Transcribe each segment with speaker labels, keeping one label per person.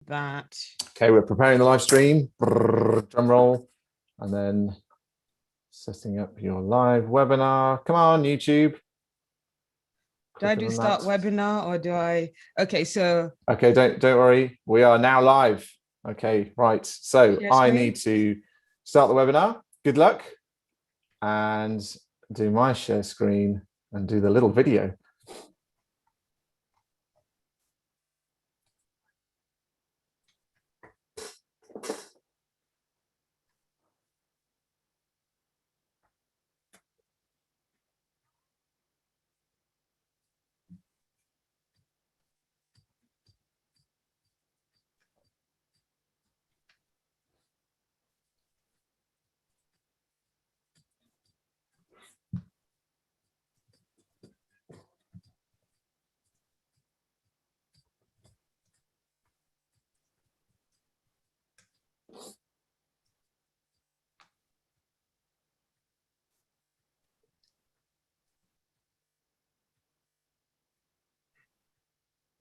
Speaker 1: that.
Speaker 2: Okay, we're preparing the live stream. Drum roll. And then setting up your live webinar. Come on, YouTube.
Speaker 1: Do I do start webinar or do I? Okay, so.
Speaker 2: Okay, don't worry. We are now live. Okay, right. So I need to start the webinar. Good luck. And do my share screen and do the little video.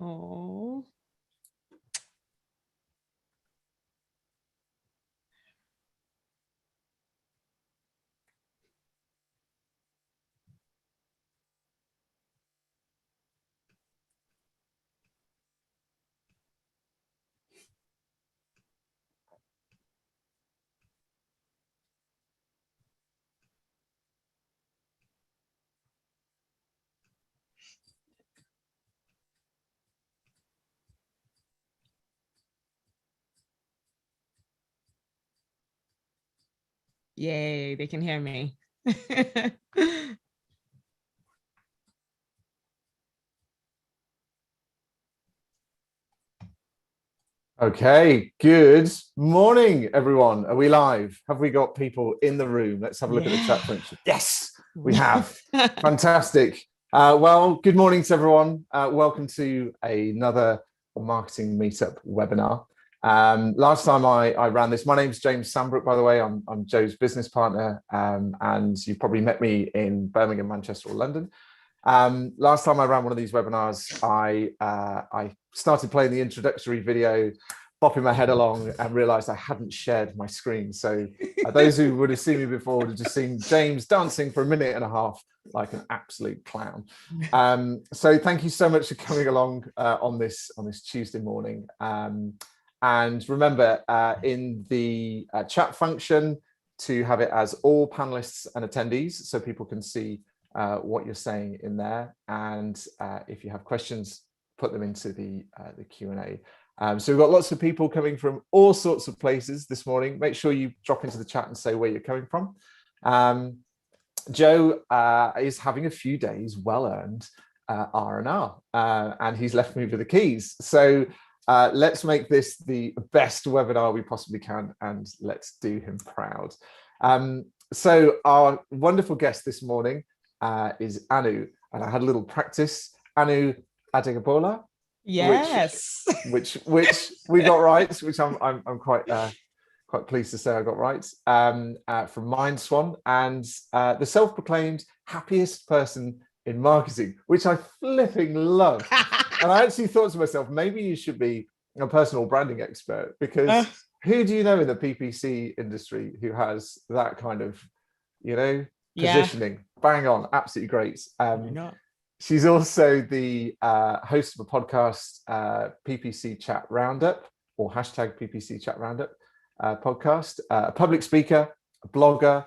Speaker 1: Oh. Yay, they can hear me.
Speaker 2: Okay, good morning, everyone. Are we live? Have we got people in the room? Let's have a look at the chat function. Yes, we have. Fantastic. Well, good morning to everyone. Welcome to another marketing meetup webinar. Last time I ran this, my name's James Sambrook, by the way. I'm Joe's business partner, and you've probably met me in Birmingham, Manchester, or London. Last time I ran one of these webinars, I started playing the introductory video, bopping my head along, and realized I hadn't shared my screen. So those who would have seen me before would have just seen James dancing for a minute and a half like an absolute clown. So thank you so much for coming along on this Tuesday morning. And remember, in the chat function, to have it as all panelists and attendees, so people can see what you're saying in there. And if you have questions, put them into the Q&A. So we've got lots of people coming from all sorts of places this morning. Make sure you drop into the chat and say where you're coming from. Joe is having a few days well-earned R&R, and he's left me with the keys. So let's make this the best webinar we possibly can, and let's do him proud. So our wonderful guest this morning is Anu, and I had a little practice. Anu Adegbola.
Speaker 1: Yes.
Speaker 2: Which we got right, which I'm quite pleased to say I got right. From MindSwan, and the self-proclaimed happiest person in marketing, which I flipping love. And I actually thought to myself, maybe you should be a personal branding expert, because who do you know in the PPC industry who has that kind of, positioning? Yeah. Bang on, absolutely great. She's also the host of a podcast, PPC Chat Roundup, or hashtag PPC Chat Roundup podcast, a public speaker, a blogger,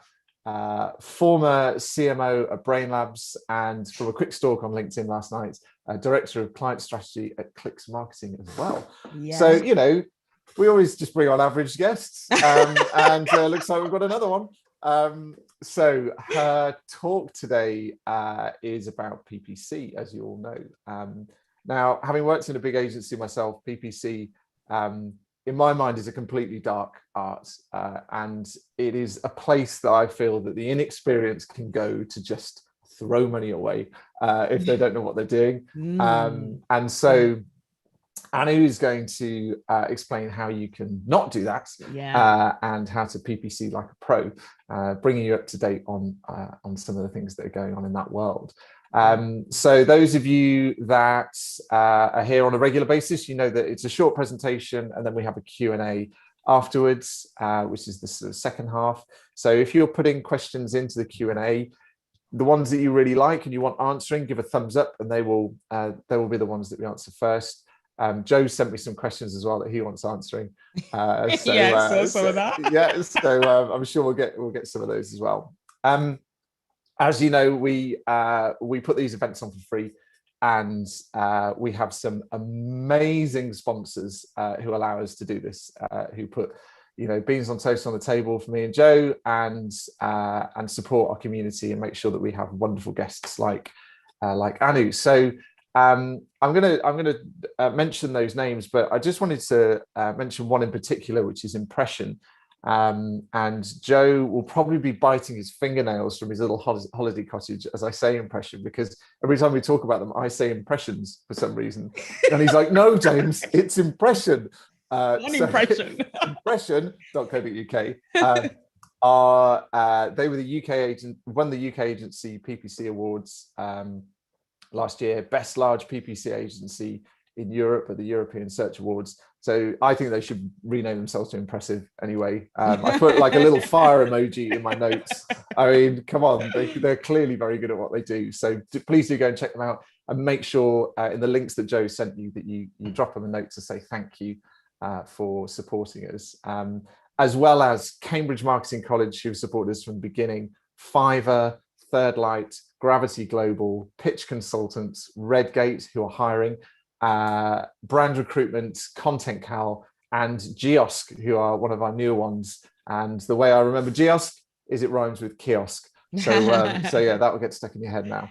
Speaker 2: former CMO at Brainlabs, and from a quick stalk on LinkedIn last night, director of client strategy at Clicks Marketing as well. Yeah. So, we always just bring on average guests, and looks like we've got another one. So her talk today is about PPC, as you all know. Now, having worked in a big agency myself, PPC, in my mind, is a completely dark art, and it is a place that I feel that the inexperienced can go to just throw money away if they don't know what they're doing. And so Anu is going to explain how you can not do that, and how to PPC like a pro, bringing you up to date on some of the things that are going on in that world. So those of you that are here on a regular basis, you know that it's a short presentation and then we have a Q&A afterwards, which is the sort of second half. So if you're putting questions into the Q&A, the ones that you really like and you want answering, give a thumbs up and they will be the ones that we answer first. Joe sent me some questions as well that he wants answering.
Speaker 1: Some of that.
Speaker 2: Yeah, so I'm sure we'll get some of those as well. As you know, we put these events on for free, and we have some amazing sponsors who allow us to do this, who put beans on toast on the table for me and Joe, and support our community and make sure that we have wonderful guests like Anu. So I'm gonna mention those names, but I just wanted to mention one in particular, which is Impression. And Joe will probably be biting his fingernails from his little holiday cottage as I say Impression, because every time we talk about them, I say Impressions for some reason. And he's like, no, James, it's Impression.
Speaker 1: Impression.
Speaker 2: Impression.co.uk. They were the UK agent, won the UK agency PPC awards last year, best large PPC agency in Europe at the European Search Awards. So I think they should rename themselves to Impressive anyway. I put like a little fire emoji in my notes. I mean, come on, they're clearly very good at what they do. So please do go and check them out, and make sure in the links that Joe sent you that you drop them a note to say thank you for supporting us. As well as Cambridge Marketing College, who supported us from the beginning, Fiverr, Third Light, Gravity Global, Pitch Consultants, Redgate, who are hiring, Brand Recruitment, Content Cal, and Geosk, who are one of our newer ones. And the way I remember Geosk is it rhymes with kiosk. So yeah, that will get stuck in your head now.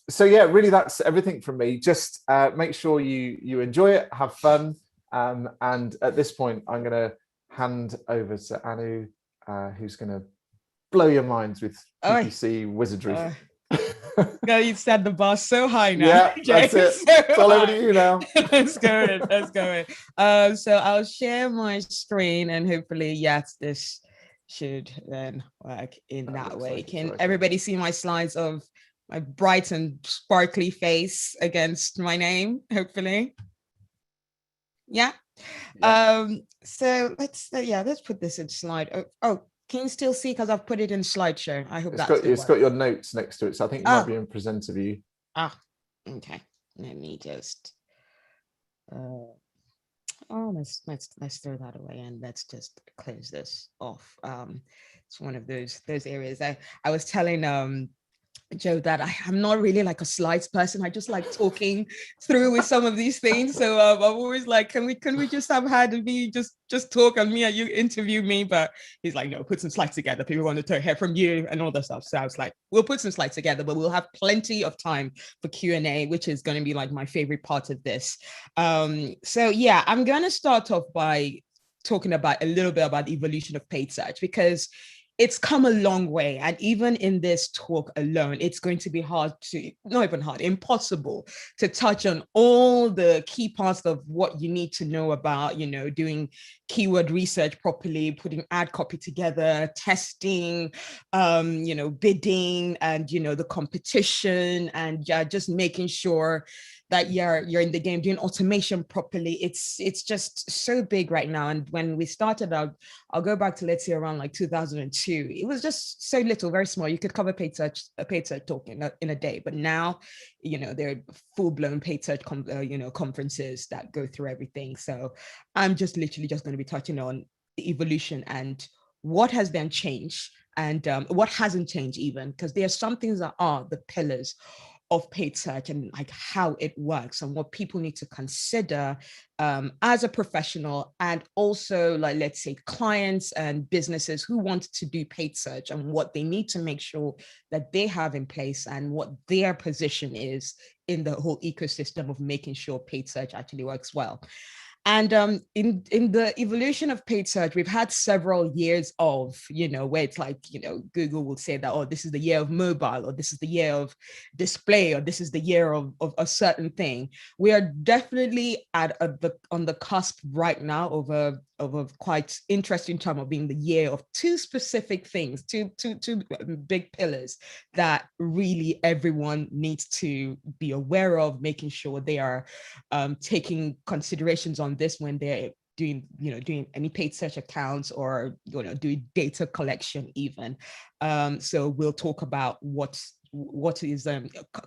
Speaker 2: So yeah, really that's everything from me. Just make sure you enjoy it, have fun. And at this point, I'm going to hand over to Anu, who's going to blow your minds with PPC wizardry.
Speaker 1: No, you set the bar so high now.
Speaker 2: Yeah, that's it. It's all over to you now.
Speaker 1: Let's go in. So I'll share my screen, and hopefully, yes, this should then work in that way. Can everybody see my slides of my bright and sparkly face against my name? Hopefully. Yeah. So let's put this in slide. Oh, can you still see? Because I've put it in slideshow. I hope it's
Speaker 2: got your notes next to it. So I think you might be in presenter view.
Speaker 1: Okay. Let me just. Let's throw that away and let's just close this off. It's one of those areas. I was telling Joe that I'm not really like a slides person. I just like talking through with some of these things. So I'm always like, can we just have had me just talk and me and you interview me? But he's like, no, put some slides together. People want to hear from you and all that stuff. So I was like, we'll put some slides together, but we'll have plenty of time for Q&A, which is going to be like my favorite part of this. So yeah, I'm going to start off by talking about a little bit about the evolution of paid search, because it's come a long way. And even in this talk alone, it's going to be impossible to touch on all the key parts of what you need to know about, doing keyword research properly, putting ad copy together, testing, bidding, and, the competition, and just making sure that you're in the game, doing automation properly. It's just so big right now. And when we started out, I'll go back to, let's say, around like 2002, it was just so little, very small. You could cover a paid search talk in a day. But now, there are full-blown paid search conferences that go through everything. So I'm just literally just going to be touching on the evolution and what has then changed and what hasn't changed even, because there are some things that are the pillars of paid search and like how it works and what people need to consider as a professional, and also like, let's say, clients and businesses who want to do paid search and what they need to make sure that they have in place and what their position is in the whole ecosystem of making sure paid search actually works well. And in the evolution of paid search, we've had several years of, where it's like, Google will say that, oh, this is the year of mobile, or this is the year of display, or this is the year of a certain thing. We are definitely on the cusp right now of a quite interesting time of being the year of two specific things, two big pillars that really everyone needs to be aware of, making sure they are taking considerations on this when they're doing any paid search accounts, or doing data collection even. So we'll talk about what is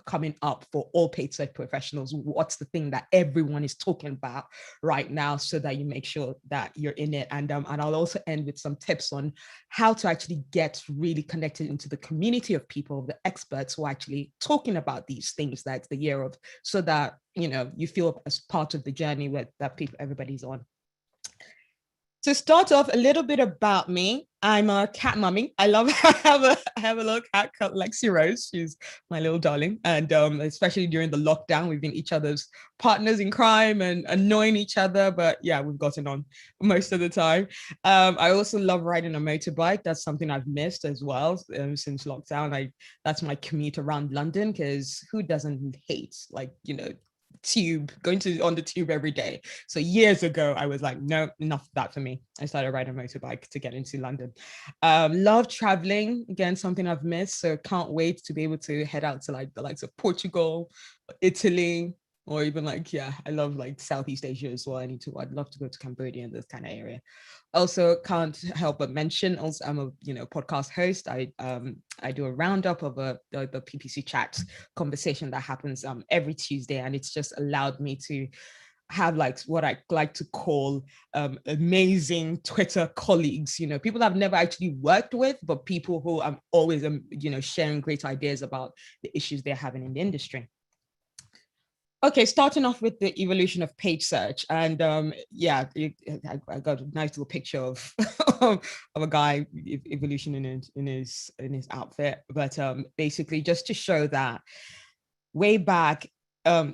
Speaker 1: coming up for all paid search professionals. What's the thing that everyone is talking about right now, so that you make sure that you're in it. And I'll also end with some tips on how to actually get really connected into the community of people, the experts who are actually talking about these things that's the year of, so that you feel as part of the journey that everybody's on. To start off, a little bit about me. I'm a cat mummy. I have a little cat called Lexi Rose. She's my little darling. And especially during the lockdown, we've been each other's partners in crime and annoying each other. But yeah, we've gotten on most of the time. I also love riding a motorbike. That's something I've missed as well since lockdown. That's my commute around London, because who doesn't hate, going on the tube every day. So years ago, I was like, no, enough of that for me. I started riding a motorbike to get into London. Love traveling, again, something I've missed. So can't wait to be able to head out to the likes of Portugal, Italy, or even I love Southeast Asia as well. I'd love to go to Cambodia and this kind of area. Also, can't help but mention, also I'm a podcast host. I do a roundup of the PPC chat conversation that happens every Tuesday, and it's just allowed me to have what I like to call amazing Twitter colleagues, people I've never actually worked with, but people who I'm always sharing great ideas about the issues they're having in the industry. Okay, starting off with the evolution of paid search, and I got a nice little picture of of a guy evolution in his outfit, but basically just to show that way back,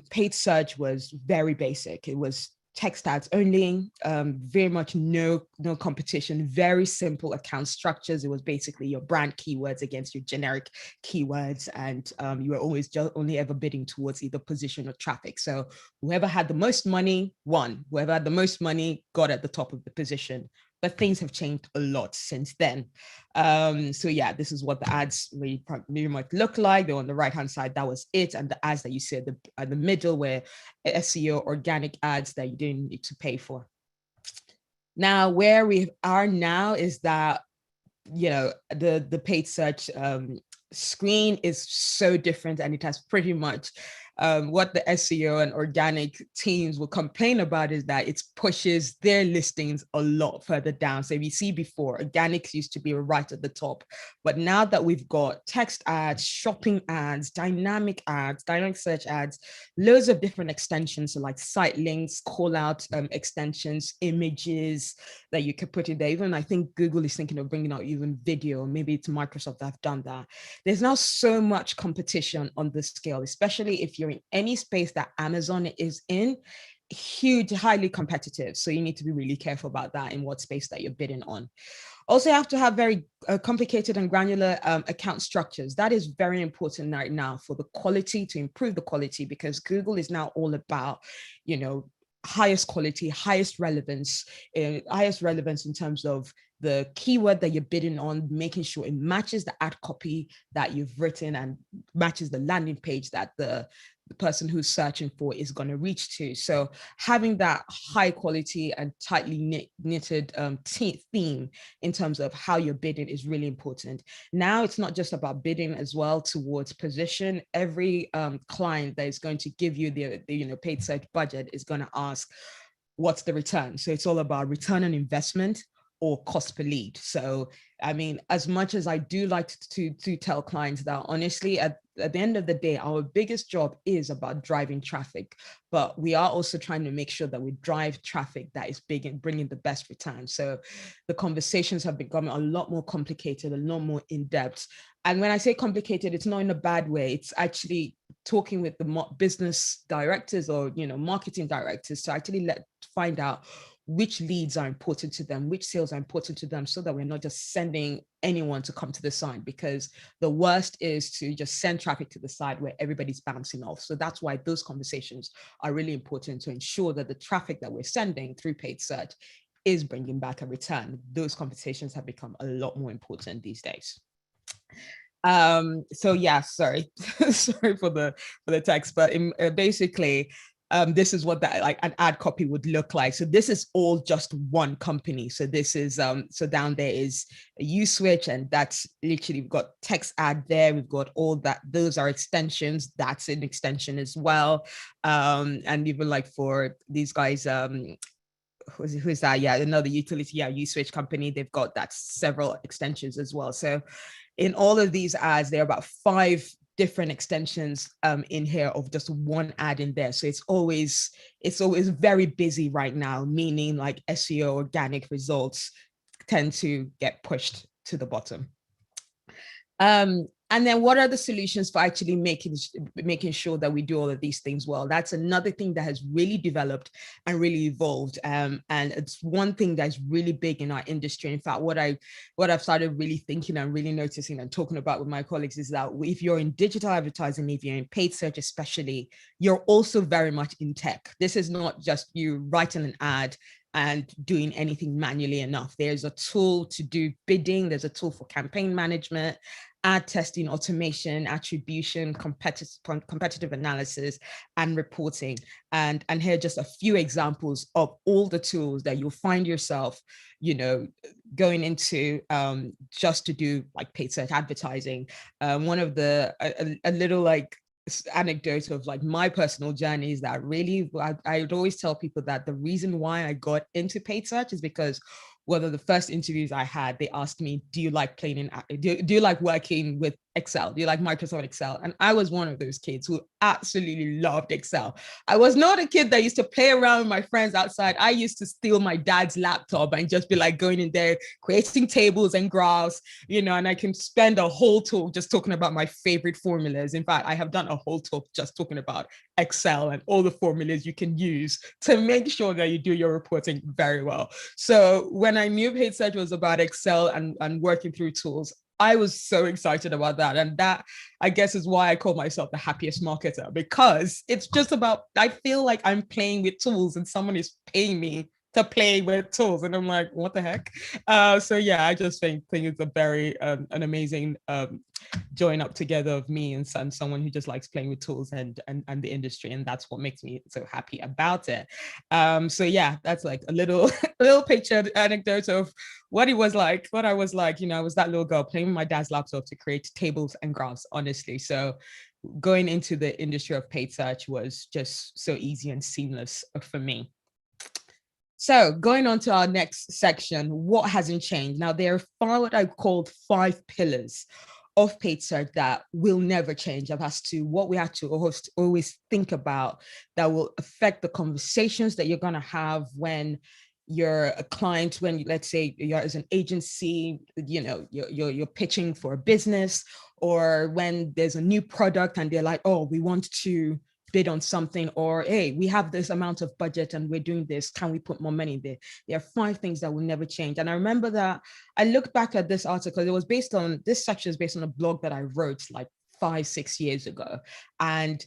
Speaker 1: paid search was very basic. It was text ads only, very much no competition, very simple account structures. It was basically your brand keywords against your generic keywords, and you were always just only ever bidding towards either position or traffic. So whoever had the most money won. Whoever had the most money got at the top of the position. But things have changed a lot since then. So yeah, this is what the ads really much look like. They're on the right-hand side. That was it. And the ads that you see at the middle were SEO organic ads that you didn't need to pay for. Now, where we are now is that, the paid search screen is so different, and it has pretty much what the SEO and organic teams will complain about is that it pushes their listings a lot further down. So if you see before, organics used to be right at the top, but now that we've got text ads, shopping ads, dynamic search ads, loads of different extensions, so like site links, call out extensions, images that you could put in there. Even I think Google is thinking of bringing out even video, maybe it's Microsoft that have done that. There's now so much competition on this scale, especially if you're in any space that Amazon is in, huge, highly competitive. So you need to be really careful about that in what space that you're bidding on. Also, you have to have very complicated and granular account structures. That is very important right now for the quality, to improve the quality, because Google is now all about, highest quality, highest relevance in terms of the keyword that you're bidding on, making sure it matches the ad copy that you've written and matches the landing page that the person who's searching for is going to reach to. So having that high quality and tightly knitted theme in terms of how you're bidding is really important. Now it's not just about bidding as well towards position. Every client that is going to give you the paid search budget is going to ask, what's the return? So it's all about return on investment or cost per lead. So, I mean, as much as I do like to tell clients that, honestly, at the end of the day, our biggest job is about driving traffic, but we are also trying to make sure that we drive traffic that is big and bringing the best return. So the conversations have become a lot more complicated, a lot more in-depth. And when I say complicated, it's not in a bad way. It's actually talking with the business directors or, marketing directors to actually find out which leads are important to them, which sales are important to them, so that we're not just sending anyone to come to the site, because the worst is to just send traffic to the site where everybody's bouncing off. So that's why those conversations are really important, to ensure that the traffic that we're sending through paid search is bringing back a return. Those conversations have become a lot more important these days. So yeah, sorry sorry for the text, but basically this is what that, like, an ad copy would look like. So this is all just one company. So this is so down there is a Uswitch, and that's literally, we've got text ad there, we've got all that, those are extensions, that's an extension as well. And even like for these guys, who's that? Yeah, another utility, yeah, Uswitch company, they've got that several extensions as well. So in all of these ads, there are about 5 different extensions in here of just one ad in there. So it's always very busy right now, meaning like SEO organic results tend to get pushed to the bottom. And then what are the solutions for actually making sure that we do all of these things well? That's another thing that has really developed and really evolved. And it's one thing that's really big in our industry. In fact, what I've started really thinking and really noticing and talking about with my colleagues is that if you're in digital advertising, if you're in paid search especially, you're also very much in tech. This is not just you writing an ad and doing anything manually enough. There's a tool to do bidding, there's a tool for campaign management, ad testing, automation, attribution, competitive analysis, and reporting. And here are just a few examples of all the tools that you'll find yourself, going into just to do like paid search advertising. One of the, a little like anecdote of like my personal journey is that really, I would always tell people that the reason why I got into paid search is because one of the first interviews I had, they asked me, do you like playing in, do you like working with Excel? Do you like Microsoft Excel? And I was one of those kids who absolutely loved Excel. I was not a kid that used to play around with my friends outside. I used to steal my dad's laptop and just be like going in there, creating tables and graphs, and I can spend a whole talk just talking about my favorite formulas. In fact, I have done a whole talk just talking about Excel and all the formulas you can use to make sure that you do your reporting very well. So when I knew paid search was about Excel and working through tools, I was so excited about that. And that, I guess, is why I call myself the happiest marketer, because it's just about, I feel like I'm playing with tools and someone is paying me to play with tools. And I'm like, what the heck? So yeah, I just think it's a very, an amazing join up together of me and someone who just likes playing with tools and the industry. And that's what makes me so happy about it. So yeah, that's like a little picture anecdote of what I was like, I was that little girl playing with my dad's laptop to create tables and graphs, honestly. So going into the industry of paid search was just so easy and seamless for me. So going on to our next section, what hasn't changed? Now, there are what I called 5 pillars of paid search that will never change as to what we have to always think about that will affect the conversations that you're going to have when you're a client, when let's say you're as an agency, you're pitching for a business, or when there's a new product and they're like, oh, we want to bid on something, or hey, we have this amount of budget and we're doing this, can we put more money there? There are 5 things that will never change. And I remember that I looked back at this article, this section is based on a blog that I wrote like 5-6 years ago. And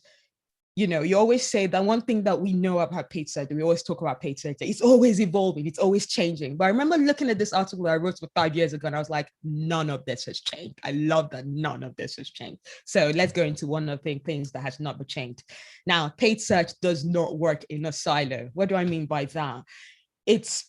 Speaker 1: you always say that one thing that we know about paid search, we always talk about paid search, it's always evolving, it's always changing. But I remember looking at this article that I wrote 5 years ago, and I was like, none of this has changed. I love that none of this has changed. So let's go into one of the things that has not changed. Now, paid search does not work in a silo. What do I mean by that?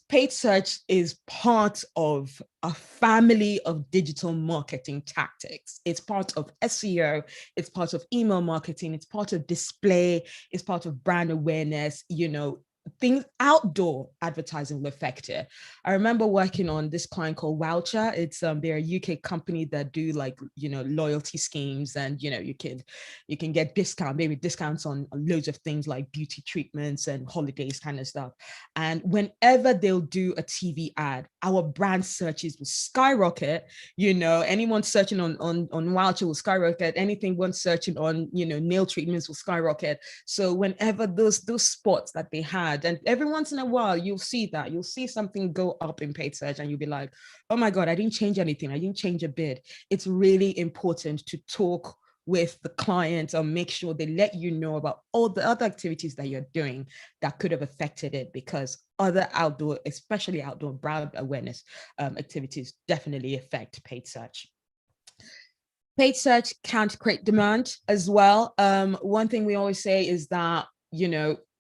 Speaker 1: Paid search is part of a family of digital marketing tactics. It's part of SEO, it's part of email marketing, it's part of display, it's part of brand awareness, things. Outdoor advertising will affect it. I remember working on this client called Voucher. It's they're a UK company that do like loyalty schemes, and you can get discounts on loads of things like beauty treatments and holidays kind of stuff. And whenever they'll do a TV ad, our brand searches will skyrocket. Anyone searching on Voucher will skyrocket. Anything one searching on nail treatments will skyrocket. So whenever those spots that they had ad. And every once in a while, you'll see that. You'll see something go up in paid search and you'll be like, oh my God, I didn't change anything. I didn't change a bid. It's really important to talk with the client or make sure they let you know about all the other activities that you're doing that could have affected it, because other outdoor, especially outdoor brand awareness activities definitely affect paid search. Paid search can't create demand as well. One thing we always say is that,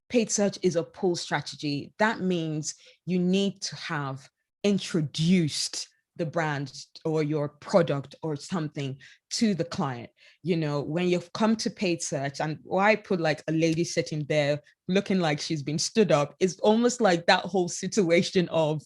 Speaker 1: paid search is a pull strategy. That means you need to have introduced the brand or your product or something to the client. When you've come to paid search, and why I put like a lady sitting there looking like she's been stood up, is almost like that whole situation of,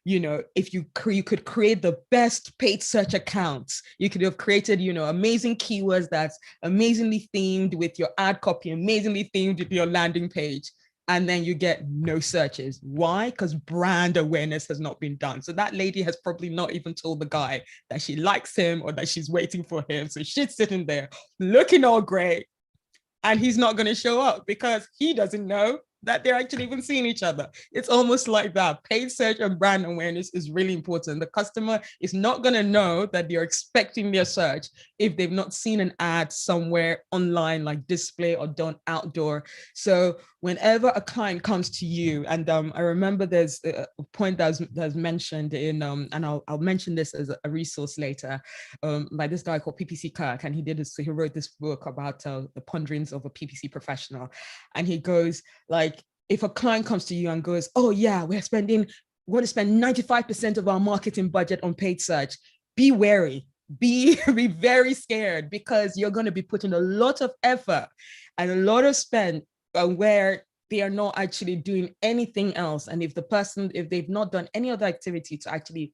Speaker 1: if you could create the best paid search accounts, you could have created, amazing keywords that's amazingly themed with your ad copy, amazingly themed with your landing page, and then you get no searches. Why? Because brand awareness has not been done. So that lady has probably not even told the guy that she likes him or that she's waiting for him. So she's sitting there looking all great, and he's not going to show up because he doesn't know that they're actually even seeing each other. It's almost like that. Paid search and brand awareness is really important. The customer is not going to know that they're expecting their search if they've not seen an ad somewhere online, like display or done outdoor. So whenever a client comes to you, and I remember there's a point that's mentioned in, and I'll mention this as a resource later, by this guy called PPC Kirk, and he wrote this book about the ponderings of a PPC professional, and he goes like, if a client comes to you and goes, oh yeah, we're going to spend 95% of our marketing budget on paid search, be wary, be very scared, because you're going to be putting a lot of effort and a lot of spend where they are not actually doing anything else. And if they've not done any other activity to actually,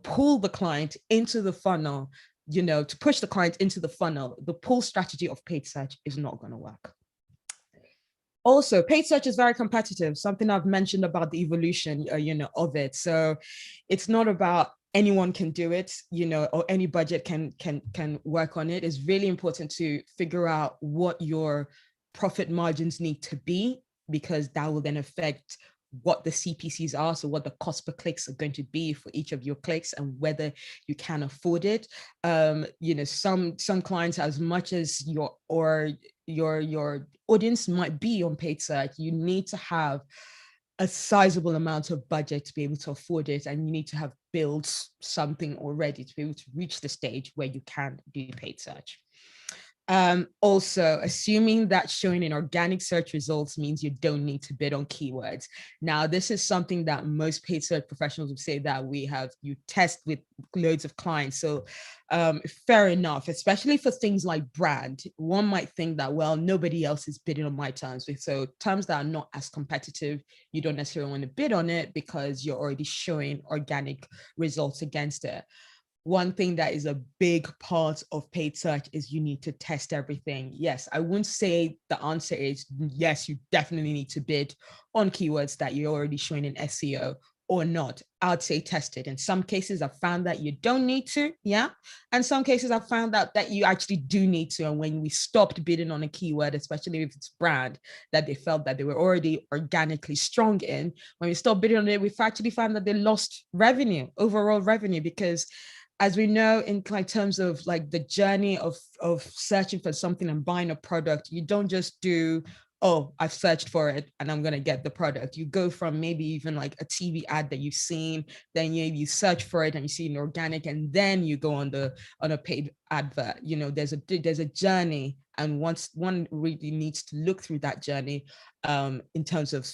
Speaker 1: pull the client into the funnel, to push the client into the funnel, the pull strategy of paid search is not going to work. Also, paid search is very competitive, something I've mentioned about the evolution, of it. So it's not about anyone can do it, or any budget can work on it. It's really important to figure out what your profit margins need to be, because that will then affect what the CPCs are, so what the cost per clicks are going to be for each of your clicks and whether you can afford it. Some clients, as much as your audience might be on paid search, you need to have a sizable amount of budget to be able to afford it, and you need to have built something already to be able to reach the stage where you can do paid search. Also, assuming that showing in organic search results means you don't need to bid on keywords. Now, this is something that most paid search professionals would say that you test with loads of clients. So fair enough, especially for things like brand. One might think that, well, nobody else is bidding on my terms. So terms that are not as competitive, you don't necessarily want to bid on it because you're already showing organic results against it. One thing that is a big part of paid search is you need to test everything. Yes, I wouldn't say the answer is yes, you definitely need to bid on keywords that you're already showing in SEO or not. I'd say test it. In some cases, I've found that you don't need to, yeah. And some cases I've found out that you actually do need to. And when we stopped bidding on a keyword, especially if it's brand that they felt that they were already organically strong in, when we stopped bidding on it, we've actually found that they lost revenue, overall revenue, because as we know, in terms of like the journey of searching for something and buying a product, you don't just do, oh, I've searched for it and I'm going to get the product. You go from maybe even like a TV ad that you've seen, then you search for it and you see an organic, and then you go on a paid advert. There's a journey, and once one really needs to look through that journey in terms of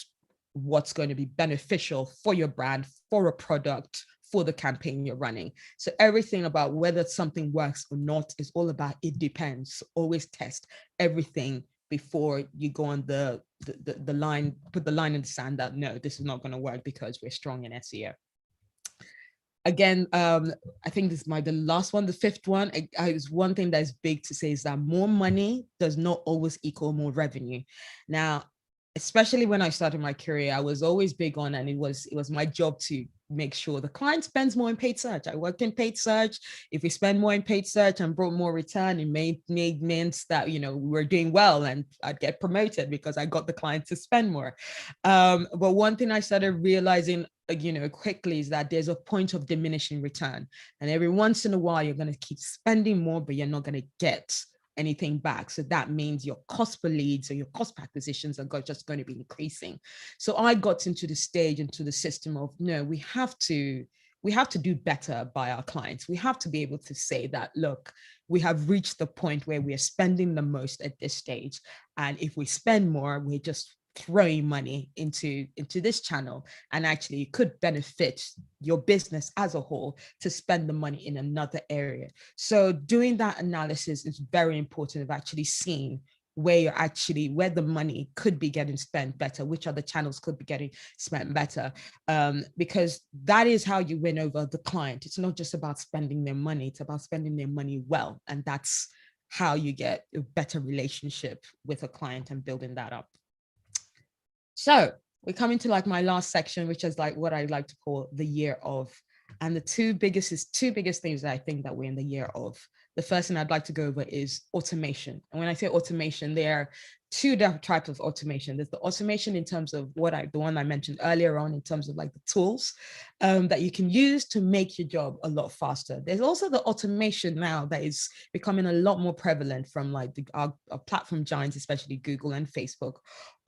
Speaker 1: what's going to be beneficial for your brand, for a product, for the campaign you're running. So everything about whether something works or not is all about it depends. Always test everything before you go on the line, put the line in the sand that no, this is not going to work because we're strong in SEO. Again, I think this is the last one, the fifth one. Is one thing that is big to say is that more money does not always equal more revenue. Now, especially when I started my career, I was always big on, and it was my job to make sure the client spends more in paid search. I worked in paid search. If we spend more in paid search and brought more return, it means that, you know, we were doing well and I'd get promoted because I got the client to spend more. But one thing I started realizing, you know, quickly is that there's a point of diminishing return. And every once in a while, you're going to keep spending more, but you're not going to get anything back. So that means your cost per leads or your cost per acquisitions are just going to be increasing. So I got into the stage, into the system of, no, we have to do better by our clients. We have to be able to say that, look, we have reached the point where we are spending the most at this stage. And if we spend more, we're just throwing money into this channel, and actually it could benefit your business as a whole to spend the money in another area. So doing that analysis is very important, of actually seeing where the money could be getting spent better, which other channels could be getting spent better, because that is how you win over the client. It's not just about spending their money, it's about spending their money well. And that's how you get a better relationship with a client and building that up. So we're coming to like my last section, which is like what I like to call the year of. And the two biggest things that I think that we're in the year of. The first thing I'd like to go over is automation. And when I say automation, there are two different types of automation. There's the automation in terms of the one I mentioned earlier on, in terms of like the tools that you can use to make your job a lot faster. There's also the automation now that is becoming a lot more prevalent from like our platform giants, especially Google and Facebook,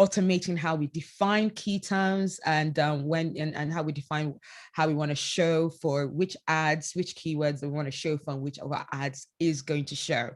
Speaker 1: automating how we define key terms and how we define how we want to show for which ads, which keywords we want to show from which of our ads is going to show.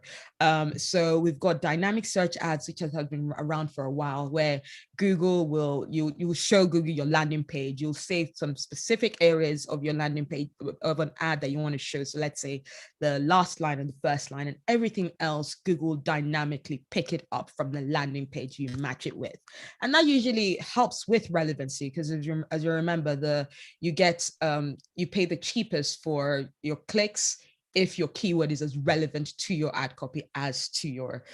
Speaker 1: So we've got dynamic search ads, which has been around for a while, where Google will, you will show Google your landing page. You'll save some specific areas of your landing page of an ad that you want to show. So let's say the last line and the first line, and everything else, Google dynamically pick it up from the landing page you match it with. And that usually helps with relevancy, because as you remember, you pay the cheapest for your clicks if your keyword is as relevant to your ad copy as to your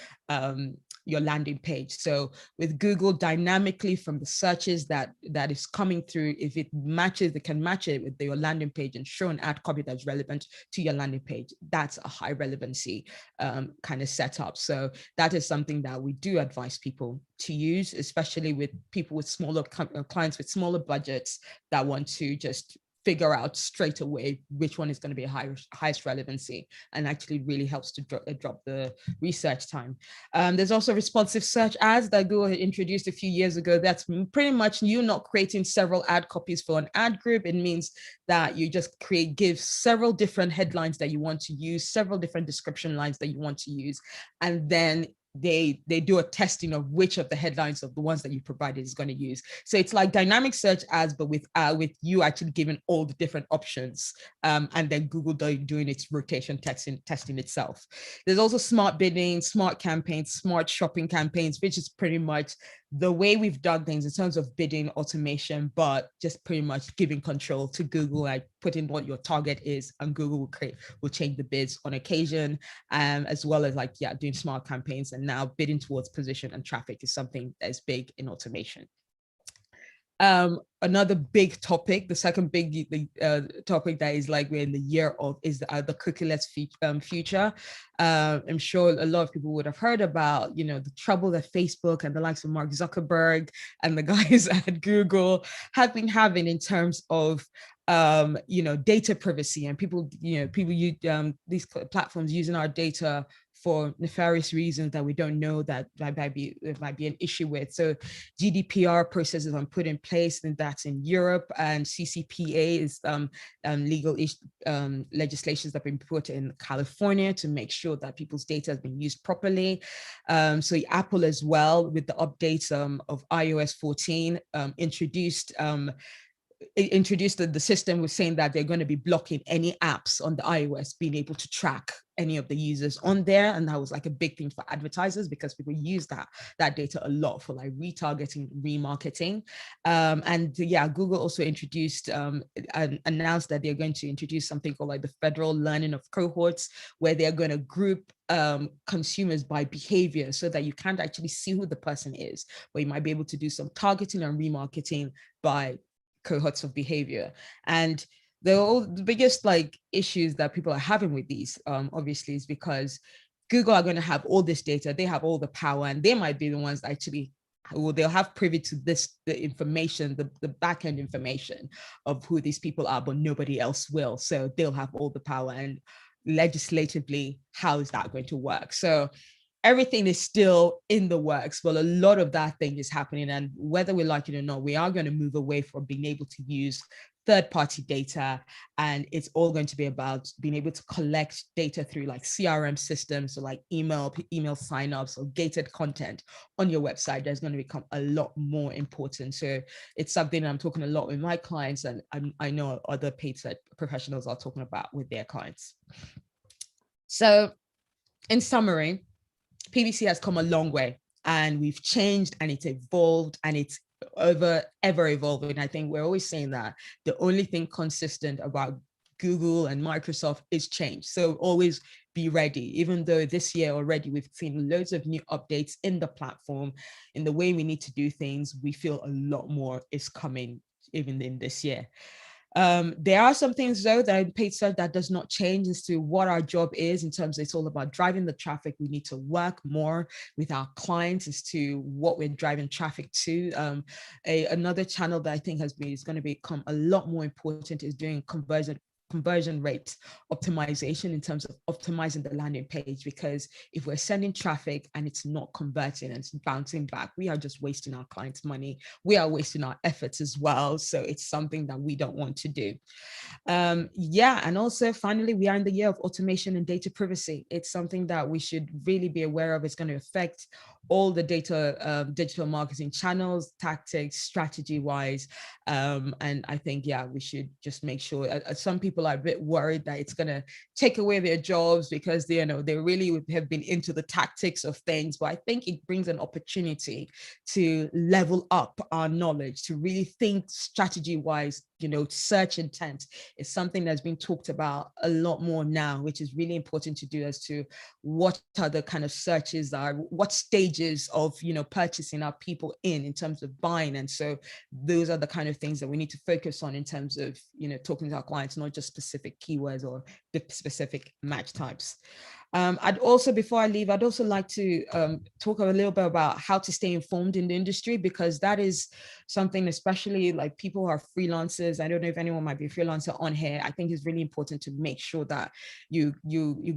Speaker 1: landing page. So with Google, dynamically from the searches that is coming through, if it matches, they can match it with your landing page and show an ad copy that's relevant to your landing page. That's a high relevancy kind of setup. So that is something that we do advise people to use, especially with people with smaller clients with smaller budgets that want to just figure out straight away which one is going to be highest relevancy, and actually really helps to drop the research time. There's also responsive search ads that Google had introduced a few years ago. That's pretty much you not creating several ad copies for an ad group. It means that you just give several different headlines that you want to use, several different description lines that you want to use, and then they do a testing of which of the headlines of the ones that you provided is going to use. So it's like dynamic search ads, but with you actually giving all the different options, and then Google doing its rotation testing itself. There's also smart bidding, smart campaigns, smart shopping campaigns, which is pretty much the way we've done things in terms of bidding automation, but just pretty much giving control to Google, like putting what your target is, and Google will change the bids on occasion, as well as like, doing smart campaigns. And now bidding towards position and traffic is something that is big in automation. Another big topic, the second big topic that is like we're in the year of, is the cookieless future. I'm sure a lot of people would have heard about, the trouble that Facebook and the likes of Mark Zuckerberg and the guys at Google have been having in terms of data privacy, and people use these platforms using our data for nefarious reasons that we don't know that might be an issue with. So GDPR processes are put in place, and that's in Europe, and CCPA is legal legislations that have been put in California to make sure that people's data has been used properly. So Apple as well, with the updates of iOS 14, introduced the system, was saying that they're going to be blocking any apps on the iOS being able to track any of the users on there. And that was like a big thing for advertisers, because people use that data a lot for like retargeting, remarketing. Google also introduced and announced that they're going to introduce something called like the federal learning of cohorts, where they're going to group consumers by behavior, so that you can't actually see who the person is, but you might be able to do some targeting and remarketing by cohorts of behavior. And the biggest like issues that people are having with these, obviously, is because Google are going to have all this data, they have all the power, and they might be the ones that actually, well, they'll have privy to this, the information, the back end information of who these people are, but nobody else will. So they'll have all the power. And legislatively, how is that going to work? So everything is still in the works. Well, a lot of that thing is happening. And whether we like it or not, we are going to move away from being able to use third-party data. And it's all going to be about being able to collect data through like CRM systems, so like email signups or gated content on your website. That's going to become a lot more important. So it's something I'm talking a lot with my clients, and I know other paid search professionals are talking about with their clients. So in summary, PPC has come a long way, and we've changed, and it's evolved, and it's ever evolving. I think we're always saying that the only thing consistent about Google and Microsoft is change. So always be ready, even though this year already we've seen loads of new updates in the platform, in the way we need to do things. We feel a lot more is coming even in this year. There are some things though that in paid search that does not change as to what our job is, in terms of it's all about driving the traffic. We need to work more with our clients as to what we're driving traffic to. Another channel that I think is going to become a lot more important is doing conversion rate optimization, in terms of optimizing the landing page, because if we're sending traffic and it's not converting and it's bouncing back, we are just wasting our clients' money. We are wasting our efforts as well. So it's something that we don't want to do. And also finally, we are in the year of automation and data privacy. It's something that we should really be aware of. It's going to affect all the data, digital marketing channels, tactics, strategy wise. And I think, we should just make sure. Some people are a bit worried that it's going to take away their jobs because they really have been into the tactics of things. But I think it brings an opportunity to level up our knowledge, to really think strategy wise. Search intent is something that's been talked about a lot more now, which is really important to do, as to what are the kind of searches what stages of purchasing are people in terms of buying. And so those are the kind of things that we need to focus on in terms of talking to our clients, not just specific keywords or the specific match types. I'd also, before I leave, I'd also like to talk a little bit about how to stay informed in the industry, because that is something, especially like people who are freelancers. I don't know if anyone might be a freelancer on here. I think it's really important to make sure that you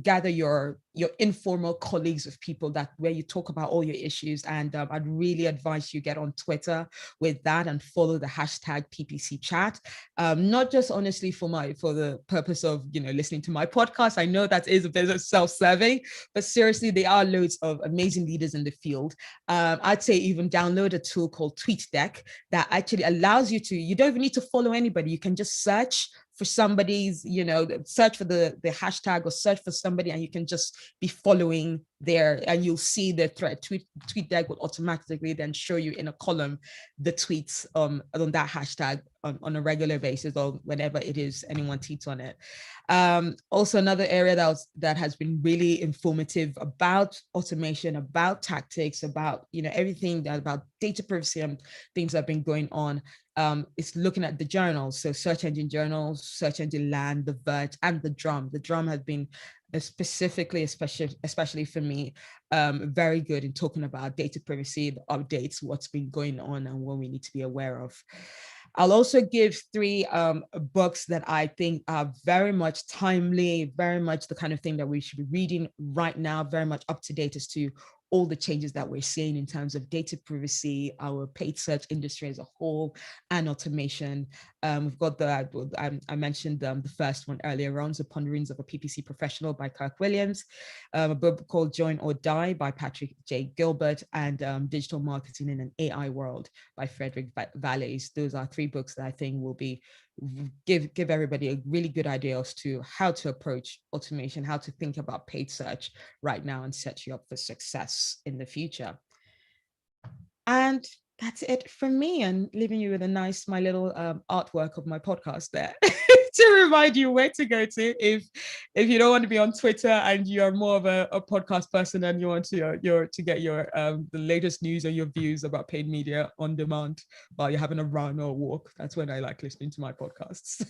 Speaker 1: gather your informal colleagues of people where you talk about all your issues. And I'd really advise you get on Twitter with that and follow the hashtag PPC chat. Not just honestly for the purpose of listening to my podcast. I know that is a bit of self-serving, but seriously, there are loads of amazing leaders in the field. I'd say even download a tool called TweetDeck that actually allows you don't even need to follow anybody. You can just search for somebody's, search for the hashtag or search for somebody, and you can just be following there, and you'll see the thread. TweetDeck will automatically then show you in a column the tweets on that hashtag on a regular basis, or whenever it is anyone tweets on it. Also, another area that has been really informative about automation, about tactics, about everything about data privacy and things that have been going on. It's looking at the journals, so search engine journals, Search Engine Land, The Verge, and The Drum. The Drum has been especially for me, very good in talking about data privacy, the updates, what's been going on, and what we need to be aware of. I'll also give 3 books that I think are very much timely, very much the kind of thing that we should be reading right now, very much up to date as to all the changes that we're seeing in terms of data privacy, our paid search industry as a whole, and automation. We've got I mentioned the first one earlier on, The Ponderings of a PPC Professional by Kirk Williams, a book called Join or Die by Patrick J. Gilbert, and Digital Marketing in an AI World by Frederick Valles. Those are 3 books that I think will give everybody a really good idea as to how to approach automation, how to think about paid search right now, and set you up for success in the future. And that's it from me, and leaving you with my little artwork of my podcast there. to remind you where to go to if you don't want to be on Twitter and you're more of a podcast person and you want to get your the latest news and your views about paid media on demand while you're having a run or a walk. That's when I like listening to my podcasts.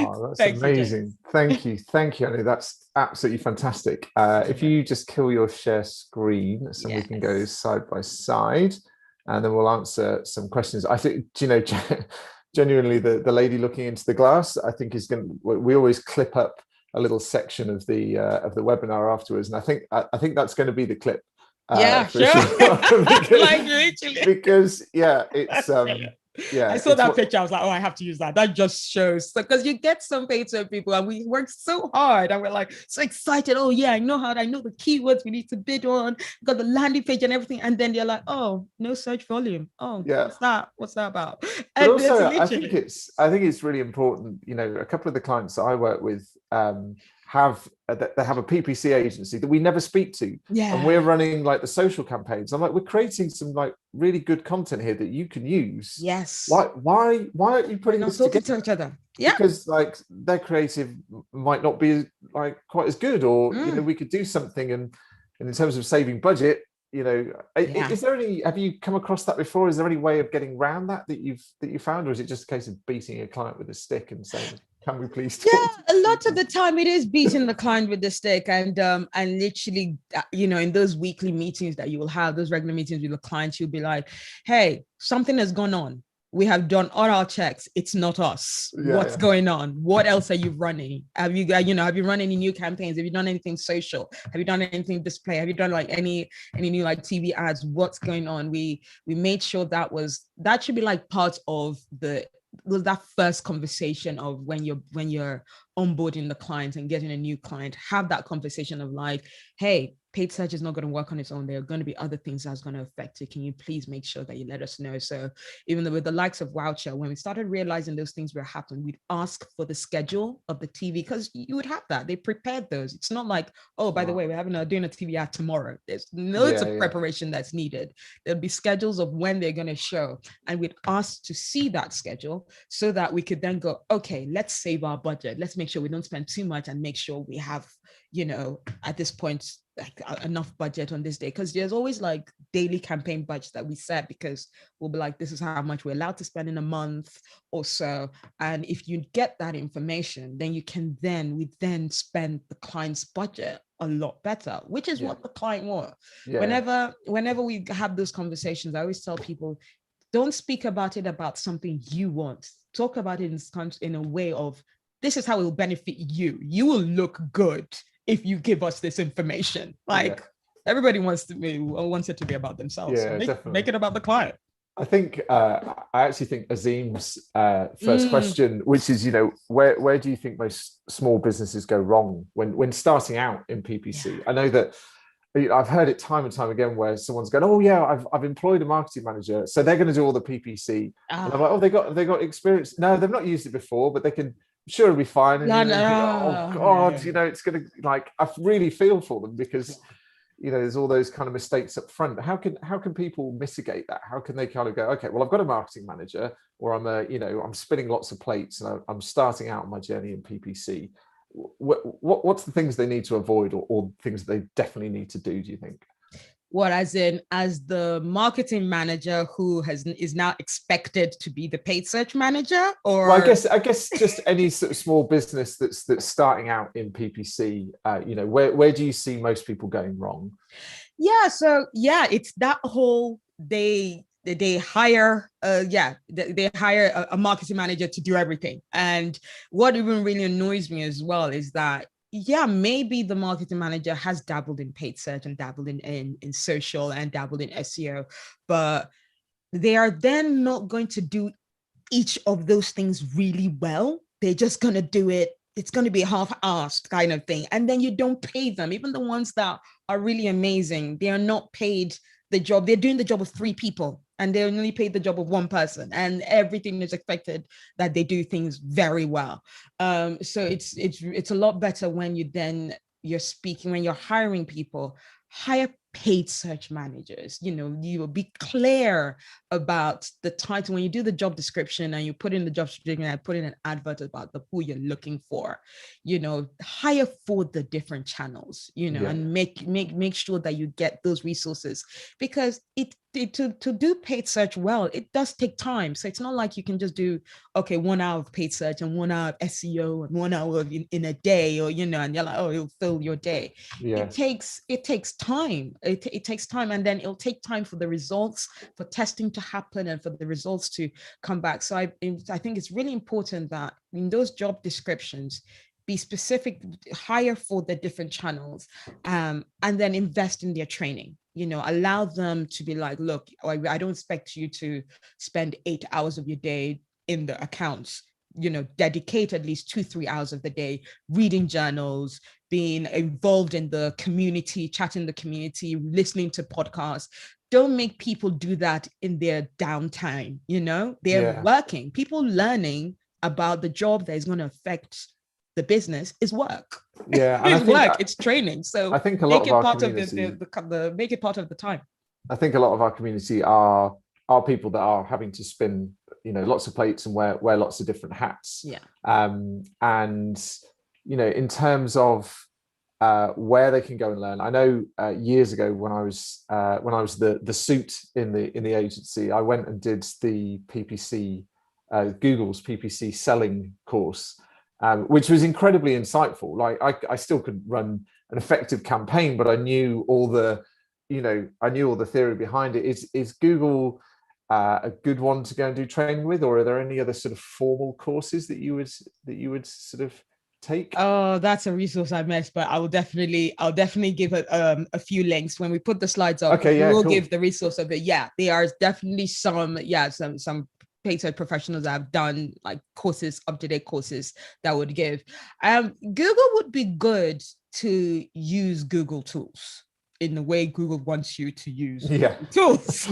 Speaker 2: Oh, that's
Speaker 1: Thank
Speaker 2: amazing.
Speaker 1: You,
Speaker 2: thank you, Annie. That's absolutely fantastic. If you just kill your share screen so we can go side by side, and then we'll answer some questions. I think, genuinely, the lady looking into the glass, I think is going. We always clip up a little section of the webinar afterwards, and I think that's going to be the clip.
Speaker 1: Sure.
Speaker 2: because,
Speaker 1: like literally.
Speaker 2: Because it's
Speaker 1: I saw that picture. I was like, oh, I have to use that. That just shows, because you get some paid people and we work so hard and we're like so excited. Oh yeah, I know the keywords we need to bid on, got the landing page and everything. And then they're like, oh, no search volume. Oh, yeah. What's that about?
Speaker 2: But and also, I think it's really important. A couple of the clients that I work with have a PPC agency that we never speak to, and we're running like the social campaigns. I'm like, we're creating some like really good content here that you can use.
Speaker 1: Yes.
Speaker 2: Why aren't you putting this together
Speaker 1: to each other? Yeah.
Speaker 2: Because like their creative might not be like quite as good, or we could do something, and in terms of saving budget, is there any? Have you come across that before? Is there any way of getting around that you found, or is it just a case of beating a client with a stick and saying, can we please talk?
Speaker 1: A lot of the time it is beating the client with the stick, and literally, in those weekly meetings that you will have, those regular meetings with the clients, you'll be like, hey, something has gone on. We have done all our checks. It's not us. What's going on? What else are you running? Have you run any new campaigns? Have you done anything social? Have you done anything display? Have you done like any new like TV ads? What's going on? We made sure that should be like part of that first conversation of when you're onboarding the client and getting a new client. Have that conversation of like, hey, paid search is not going to work on its own. There are going to be other things that's going to affect it. Can you please make sure that you let us know? So even though with the likes of Voucher, when we started realizing those things were happening, we'd ask for the schedule of the TV, because you would have that. They prepared those. It's not like, oh, by the way, we're doing a TV ad tomorrow. There's loads of preparation that's needed. There'll be schedules of when they're going to show. And we'd ask to see that schedule so that we could then go, okay, let's save our budget. Let's make sure we don't spend too much and make sure we have, at this point, like enough budget on this day, because there's always like daily campaign budgets that we set, because we'll be like, this is how much we're allowed to spend in a month or so. And if you get that information, then we then spend the client's budget a lot better, which is what the client wants. Whenever we have those conversations, I always tell people, don't speak about something you want. Talk about it in a way of, this is how it will benefit you. You will look good if you give us this information. Everybody wants it to be about themselves. So make it about the client.
Speaker 2: I think I actually think Azim's first question, which is, where do you think most small businesses go wrong when starting out in PPC? I know that I've heard it time and time again where someone's going, oh yeah, I've employed a marketing manager, so they're going to do all the PPC. And I'm like, oh, they got experience. No, they've not used it before, but they can. Sure, it'll be fine. And oh God, it's gonna, like, I really feel for them, because there's all those kind of mistakes up front. How can people mitigate that? How can they kind of go, okay, well, I've got a marketing manager, or I'm spinning lots of plates, and I'm starting out on my journey in PPC. What's the things they need to avoid, or things that they definitely need to do you think?
Speaker 1: What, as the marketing manager who is now expected to be the paid search manager? Or
Speaker 2: well, I guess just any sort of small business that's starting out in PPC, where do you see most people going wrong? It's that whole they hire they hire a marketing manager to do everything. And what even really annoys me as well is that maybe the marketing manager has dabbled in paid search and dabbled in social and dabbled in SEO, but they are then not going to do each of those things really well. They're just going to do it. It's going to be a half-assed kind of thing. And then you don't pay them. Even the ones that are really amazing, they are not paid the job. They're doing the job of 3 people, and they're only paid the job of 1 person, and everything is expected that they do things very well. So it's a lot better when you're speaking, when you're hiring people,
Speaker 1: hire paid search managers. You will be clear about the title. When you do the job description and you put in the job description and put in an advert about who you're looking for, hire for the different channels, and make sure that you get those resources, because to do paid search well, it does take time. So it's not like you can just do 1 hour of paid search and 1 hour of SEO and 1 hour in a day, or and you're like, oh, it'll fill your day. It takes time. It takes time, and then it'll take time for the results, for testing to happen, and for the results to come back. So I think it's really important that in those job descriptions, be specific, hire for the different channels, and then invest in their training. Allow them to be like, look, I don't expect you to spend 8 hours of your day in the accounts. Dedicate at least 2-3 hours of the day reading journals, being involved in the community, chatting the community, listening to podcasts. Don't make people do that in their downtime. They're working. People learning about the job that is going to affect the business is work.
Speaker 2: Yeah,
Speaker 1: it's work. It's training. So
Speaker 2: I think a lot of our
Speaker 1: community, make it part of the time.
Speaker 2: I think a lot of our community are people that are having to spin, lots of plates and wear lots of different hats.
Speaker 1: Yeah.
Speaker 2: And in terms of where they can go and learn, I know years ago when I was the suit in the agency, I went and did the PPC, Google's PPC selling course. Which was incredibly insightful. Like I still couldn't run an effective campaign, but I knew all the theory behind it. Is Google a good one to go and do training with, or are there any other sort of formal courses that you would sort of take?
Speaker 1: Oh, that's a resource I missed, but I'll definitely give it a few links when we put the slides up.
Speaker 2: Okay, yeah,
Speaker 1: we'll
Speaker 2: cool.
Speaker 1: Give the resource of it. Yeah, there are definitely some paid search professionals that have done like courses, up-to-date courses that would give. Google would be good to use Google tools in the way Google wants you to use tools.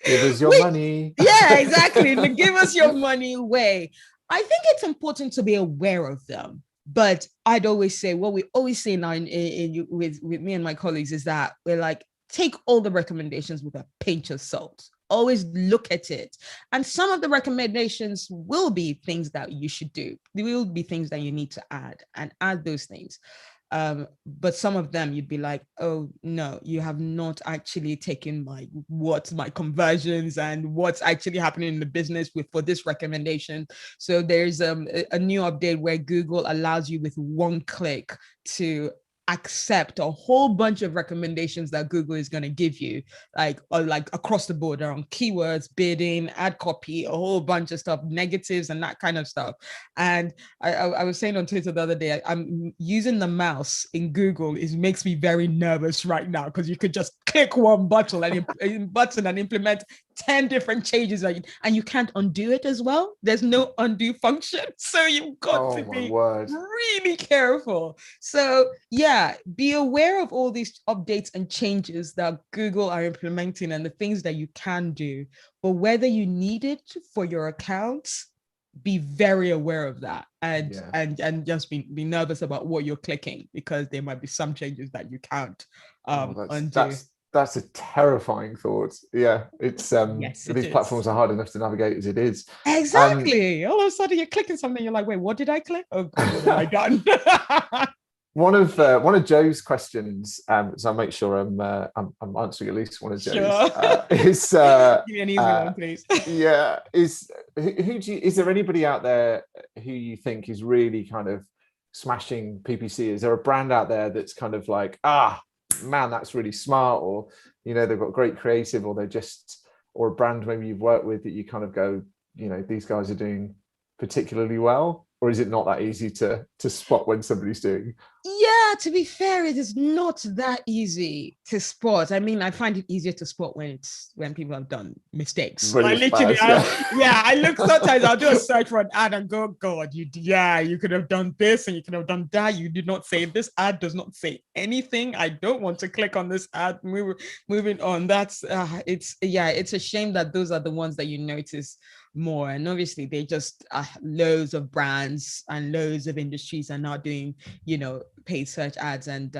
Speaker 2: Give us your money.
Speaker 1: Yeah, exactly. Give us your money way. I think it's important to be aware of them. But I'd always say, what we always say now with me and my colleagues is that we're like, take all the recommendations with a pinch of salt. Always look at it. And some of the recommendations will be things that you should do. There will be things that you need to add those things. But some of them you'd be like, oh no, you have not actually taken my conversions and what's actually happening in the business for this recommendation. So there's a new update where Google allows you with one click to accept a whole bunch of recommendations that Google is going to give you, like across the board around keywords, bidding, ad copy, a whole bunch of stuff, negatives and that kind of stuff. And I was saying on Twitter the other day, I'm using the mouse in Google. It makes me very nervous right now because you could just click one button and implement 10 different changes and you can't undo it as well. There's no undo function. So you've got to be really careful. So yeah, be aware of all these updates and changes that Google are implementing and the things that you can do. But whether you need it for your accounts, be very aware of that and just be nervous about what you're clicking, because there might be some changes that you can't undo.
Speaker 2: That's a terrifying thought. Yeah, it's these platforms are hard enough to navigate as it is.
Speaker 1: Exactly. All of a sudden you're clicking something, you're like, wait, what did I click? Oh God, what have I done?
Speaker 2: One of Joe's questions, so I'll make sure I'm answering at least one of Joe's.
Speaker 1: Sure.
Speaker 2: Is
Speaker 1: give me an easy one, please.
Speaker 2: Yeah, is there anybody out there who you think is really kind of smashing PPC? Is there a brand out there that's kind of like, man, that's really smart, or they've got great creative, or or a brand maybe you've worked with that you kind of go, these guys are doing particularly well? Or is it not that easy to spot when somebody's doing?
Speaker 1: Yeah, to be fair, it is not that easy to spot. I mean, I find it easier to spot when people have done mistakes.
Speaker 2: Really
Speaker 1: literally, I look sometimes. I'll do a search for an ad and go, God, you could have done this and you could have done that. You did not say this ad does not say anything. I don't want to click on this ad. Moving on. That's it's a shame that those are the ones that you notice more. And obviously they just loads of brands and loads of industries are now doing, paid search ads. And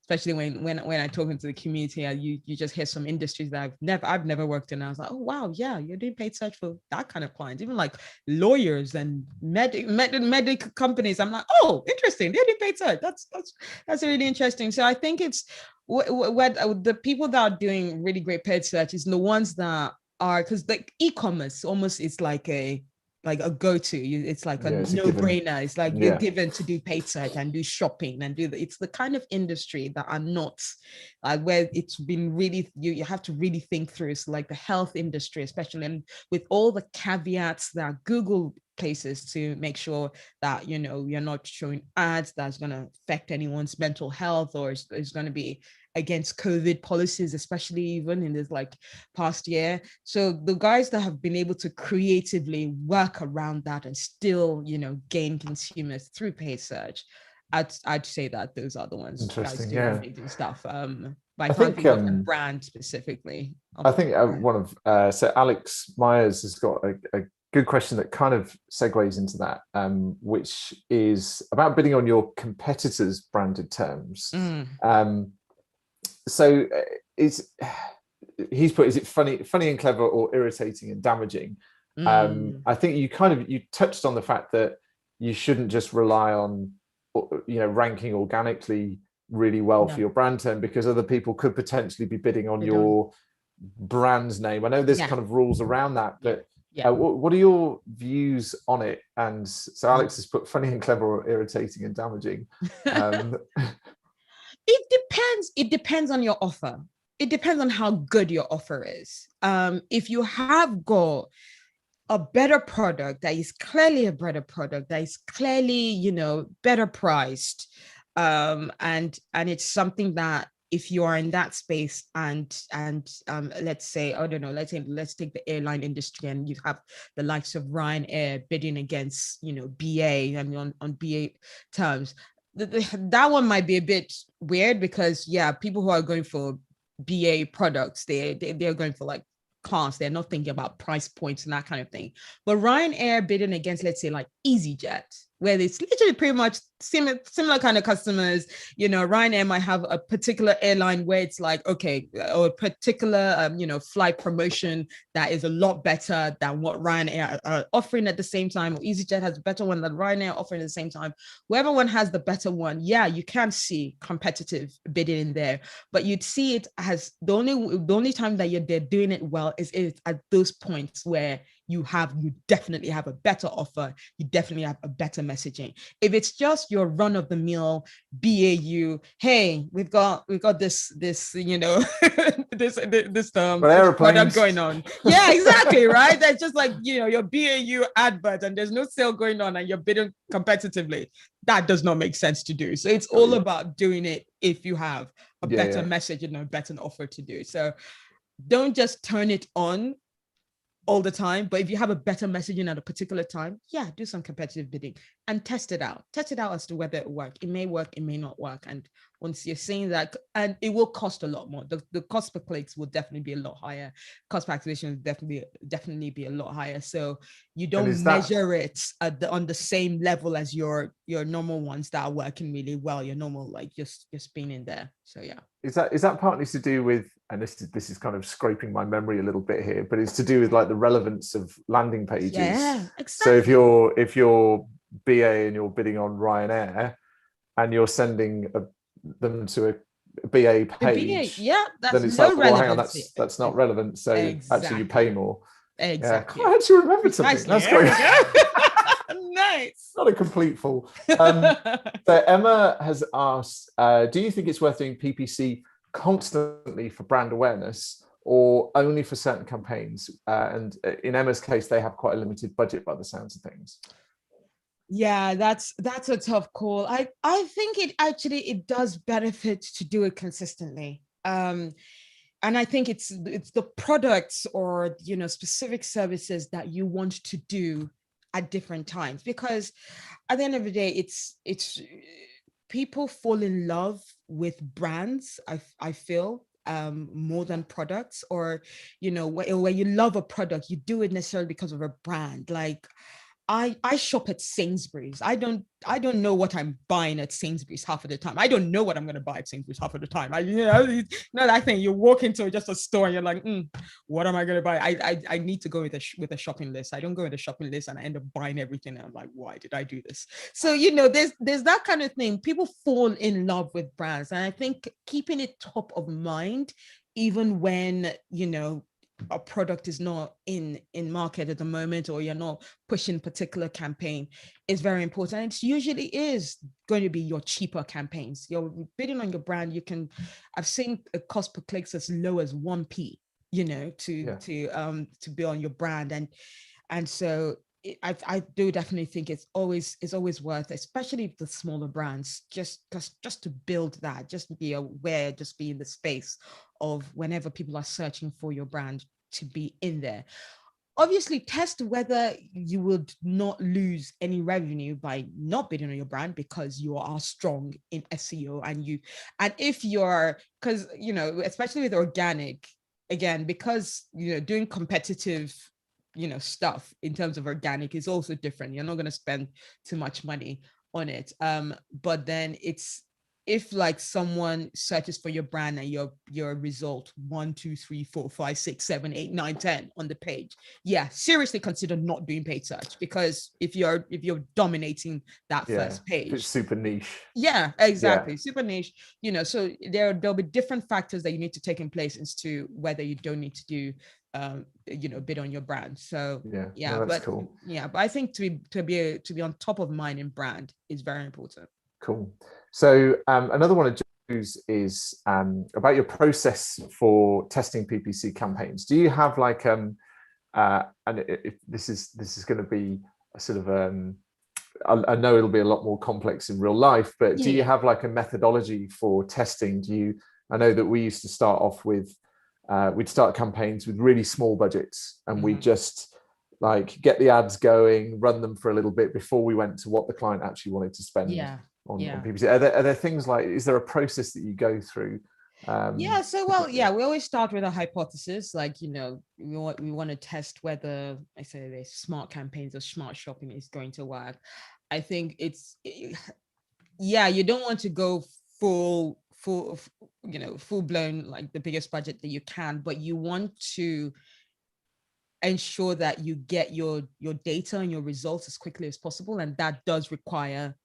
Speaker 1: especially when I talk into the community, you just hear some industries that I've never worked in. I was like, oh wow, yeah, you're doing paid search for that kind of clients, even like lawyers and medical companies. I'm like, oh, interesting, they're doing paid search. That's really interesting. So I think it's what the people that are doing really great paid search is the ones that are, because like e-commerce almost is like a go-to. It's like a no-brainer. It's like you're given to do paid search and do shopping and it's the kind of industry that are not where it's been really, you have to really think through. It's like the health industry, especially, and with all the caveats that Google places to make sure that you're not showing ads that's going to affect anyone's mental health, or is going to be against COVID policies, especially even in this like past year. So the guys that have been able to creatively work around that and still, gain consumers through paid search, I'd say that those are the ones guys doing amazing stuff. But I can't think of a brand specifically.
Speaker 2: I think one of so Alex Myers has got a good question that kind of segues into that, which is about bidding on your competitors' branded terms. So he's put, is it funny and clever or irritating and damaging? I think you touched on the fact that you shouldn't just rely on ranking organically really well for your brand term, because other people could potentially be bidding on your brand's name. I know there's kind of rules around that, but what are your views on it? And so Alex has put funny and clever or irritating and damaging.
Speaker 1: It depends on your offer. It depends on how good your offer is. If you have got a better product that is clearly a better product, that is clearly, better priced, and it's something that if you are in that space and let's say, I don't know, let's take the airline industry, and you have the likes of Ryanair bidding against, BA, and on BA terms, that one might be a bit weird, because people who are going for BA products, they're going for like class. They're not thinking about price points and that kind of thing. But Ryanair bidding against, let's say, like EasyJet, where it's literally pretty much similar kind of customers. Ryanair might have a particular airline where it's like, okay, or a particular flight promotion that is a lot better than what Ryanair are offering at the same time, or EasyJet has a better one than Ryanair offering at the same time. Whoever one has the better one, you can see competitive bidding in there, but you'd see it as the only time that they're doing it well is at those points where you definitely have a better offer, you definitely have a better messaging. If it's just your run-of-the-mill BAU, hey, we've got this this product going on. Yeah, exactly, right? That's just like, your BAU advert and there's no sale going on and you're bidding competitively. That does not make sense to do. So it's all about doing it if you have a better message and a better offer to do. So don't just turn it on all the time, but if you have a better messaging at a particular time, do some competitive bidding and test it out as to whether it works. It may work, it may not work. And once you're seeing that, and it will cost a lot more, the cost per clicks will definitely be a lot higher, cost per acquisition will definitely be a lot higher. So you don't measure it on the same level as your normal ones that are working really well, your normal, like just being in there. So
Speaker 2: is that partly to do with, and this is kind of scraping my memory a little bit here, but it's to do with like the relevance of landing pages.
Speaker 1: Yeah, exactly.
Speaker 2: So if you're BA and you're bidding on Ryanair and you're sending them to a BA page,
Speaker 1: that's
Speaker 2: then it's
Speaker 1: no
Speaker 2: like, well, hang on, that's not relevant. So actually you pay more.
Speaker 1: Exactly.
Speaker 2: I actually remembered something. That's great.
Speaker 1: Nice.
Speaker 2: Not a complete fool. So Emma has asked, do you think it's worth doing PPC constantly for brand awareness or only for certain campaigns? And in Emma's case, they have quite a limited budget by the sounds of things.
Speaker 1: Yeah, that's a tough call. I think it does benefit to do it consistently. And I think it's the products or specific services that you want to do at different times, because at the end of the day, it's people fall in love with brands, I feel, more than products, or, you know, where you love a product, you do it necessarily because of a brand. Like I shop at Sainsbury's. I don't know what I'm buying at Sainsbury's half of the time. I don't know what I'm gonna buy at Sainsbury's half of the time. Not that thing. You walk into just a store and you're like, what am I gonna buy? I need to go with a shopping list. I don't go with a shopping list and I end up buying everything. And I'm like, why did I do this? So, you know, there's that kind of thing. People fall in love with brands, and I think keeping it top of mind, even when, you know, a product is not in market at the moment, or you're not pushing particular campaign, is very important. And it usually is going to be your cheaper campaigns. You're bidding on your brand. I've seen a cost per clicks as low as 1p, you know, to be on your brand. And so I do definitely think it's always worth, especially the smaller brands, just to build that, just be aware, just be in the space of whenever people are searching for your brand, to be in there. Obviously, test whether you would not lose any revenue by not bidding on your brand, because you are strong in SEO, and if you're, because, you know, especially with organic, again, because, you know, doing competitive, you know, stuff in terms of organic is also different. You're not going to spend too much money on it. But then it's, if like someone searches for your brand and your result 1, 2, 3, 4, 5, 6, 7, 8, 9, 10 on the page, yeah, seriously consider not doing paid search, because if you're dominating that first page,
Speaker 2: it's super niche.
Speaker 1: Yeah, exactly. Super niche, you know. So there'll be different factors that you need to take in place as to whether you don't need to do you know, bid on your brand. So
Speaker 2: no, that's
Speaker 1: but
Speaker 2: cool.
Speaker 1: But I think to be on top of mind in brand is very important.
Speaker 2: Cool. So another one of Joe's is about your process for testing PPC campaigns. Do you have like and if this is going to be a sort of I know it'll be a lot more complex in real life, but do you have like a methodology for testing? I know that we used to start off with we'd start campaigns with really small budgets, and we'd just like get the ads going, run them for a little bit before we went to what the client actually wanted to spend on PPC. Are there things like, is there a process that you go through?
Speaker 1: We always start with a hypothesis, like, you know, we want to test whether, I say, the smart campaigns or smart shopping is going to work. I think you don't want to go full blown, like the biggest budget that you can, but you want to ensure that you get your data and your results as quickly as possible, and that does require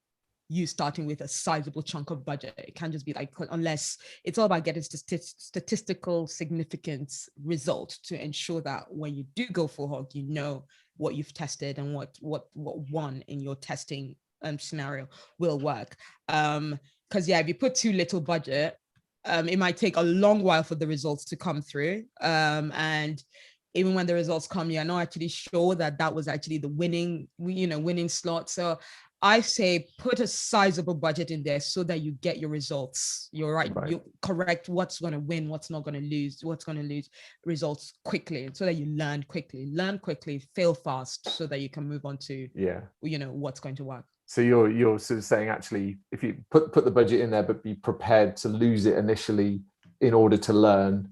Speaker 1: you starting with a sizable chunk of budget. It can't just be like, unless it's all about getting statistical significance result to ensure that when you do go for hog, you know what you've tested and what one in your testing scenario will work. Because if you put too little budget, it might take a long while for the results to come through. And even when the results come, you're not actually sure that was actually the winning slot. So I say put a sizable budget in there so that you get your results. You're right. You correct what's going to win, what's not going to lose, what's going to lose results quickly, so that you learn quickly, fail fast, so that you can move on to, what's going to work.
Speaker 2: So you're sort of saying, actually, if you put the budget in there, but be prepared to lose it initially in order to learn,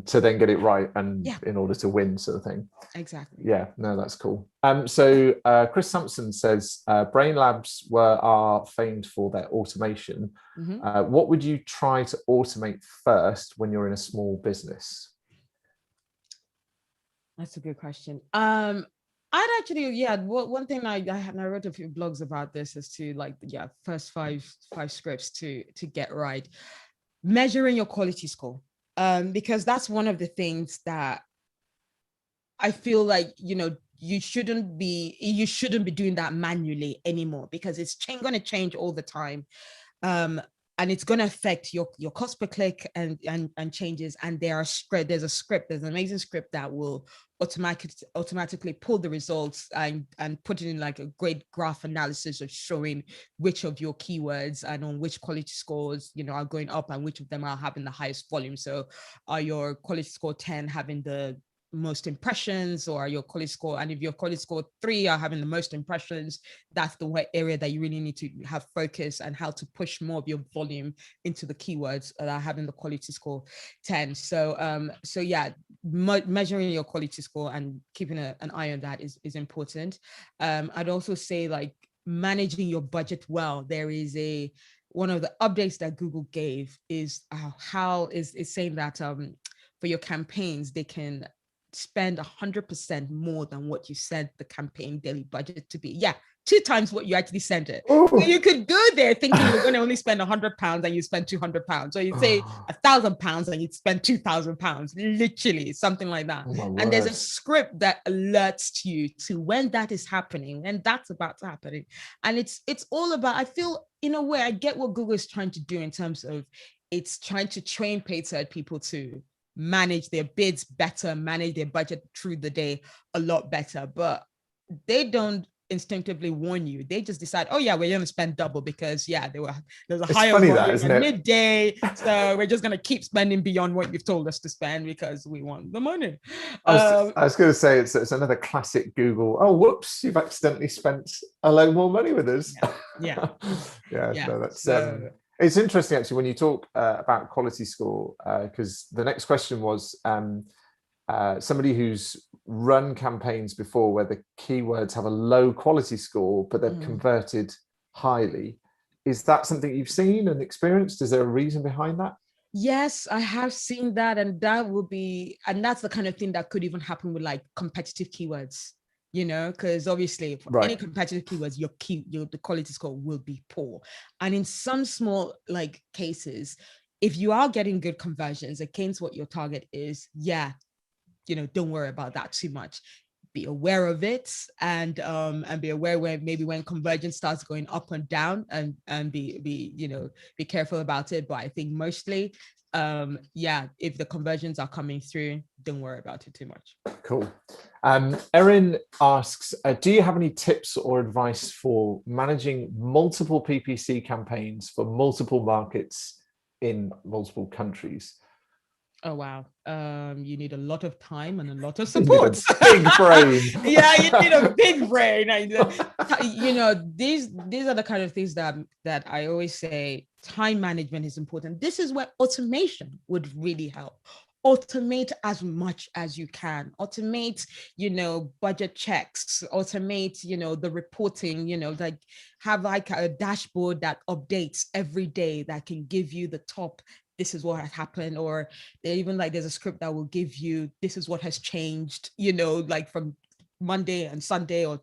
Speaker 2: to then get it right, and in order to win, sort of thing.
Speaker 1: Exactly.
Speaker 2: Yeah, no, that's cool. So Chris Sampson says, Brainlabs are famed for their automation. What would you try to automate first when you're in a small business?
Speaker 1: That's a good question. I'd actually, one thing I wrote a few blogs about this is to first five scripts to get right. Measuring your quality score, because that's one of the things that I feel like, you shouldn't be doing that manually anymore, because it's going to change all the time. And it's going to affect your cost per click and changes. And there's an amazing script that will automatically pull the results and put it in like a great graph analysis of showing which of your keywords and on which quality scores, are going up, and which of them are having the highest volume. So are your quality score 10 having the most impressions, or your quality score. And if your quality score 3 are having the most impressions, that's the area that you really need to have focus, and how to push more of your volume into the keywords that are having the quality score 10. So yeah, measuring your quality score and keeping an eye on that is important. I'd also say, like, managing your budget well. There is one of the updates that Google gave is how is saying that for your campaigns, they can spend 100% more than what you set the campaign daily budget to be. Yeah, 2 times what you actually sent it. So you could go there thinking you're going to only spend £100 and you spend £200. So you'd say £1,000 and you'd spend £2,000, literally something like that. And there's a script that alerts you to when that is happening, and that's about to happen. And it's all about, I feel, in a way, I get what Google is trying to do in terms of it's trying to train paid search people to manage their bids better, manage their budget through the day a lot better. But they don't instinctively warn you. They just decide, oh yeah, we're going to spend double because there's a higher volume at midday, so we're just going to keep spending beyond what you've told us to spend because we want the money.
Speaker 2: I was going to say it's another classic Google. Oh, whoops! You've accidentally spent a load more money with us.
Speaker 1: Yeah.
Speaker 2: No, that's. It's interesting, actually, when you talk about quality score, because the next question was somebody who's run campaigns before where the keywords have a low quality score, but they've converted highly. Is that something you've seen and experienced? Is there a reason behind that?
Speaker 1: Yes, I have seen that. And that's the kind of thing that could even happen with like competitive keywords. Because obviously for any competitive keywords, the quality score will be poor. And in some small like cases, if you are getting good conversions against what your target is, don't worry about that too much. Be aware of it, and be aware when conversion starts going up and down, and be careful about it. But I think mostly, if the conversions are coming through, don't worry about it too much.
Speaker 2: Cool. Erin asks, do you have any tips or advice for managing multiple PPC campaigns for multiple markets in multiple countries?
Speaker 1: Oh, wow. You need a lot of time and a lot of support.
Speaker 2: Big brain.
Speaker 1: Yeah, you need a big brain. These are the kind of things that I always say, time management is important. This is where automation would really help. Automate as much as you can. Automate, budget checks. Automate, the reporting, like have like a dashboard that updates every day that can give you the top, this is what has happened, or there's a script that will give you, this is what has changed, like from Monday and Sunday, or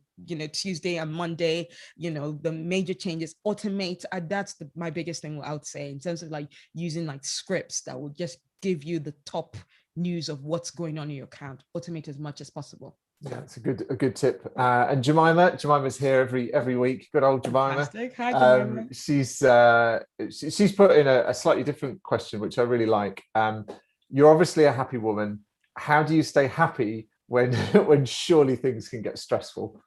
Speaker 1: Tuesday and Monday, the major changes. Automate. That's my biggest thing I would say in terms of like using like scripts that will just give you the top news of what's going on in your account. Automate as much as possible.
Speaker 2: Yeah, it's a good tip. And Jemima's here every week. Good old Jemima.
Speaker 1: Fantastic. Hi, Jemima.
Speaker 2: She's put in a slightly different question, which I really like. You're obviously a happy woman. How do you stay happy when surely things can get stressful?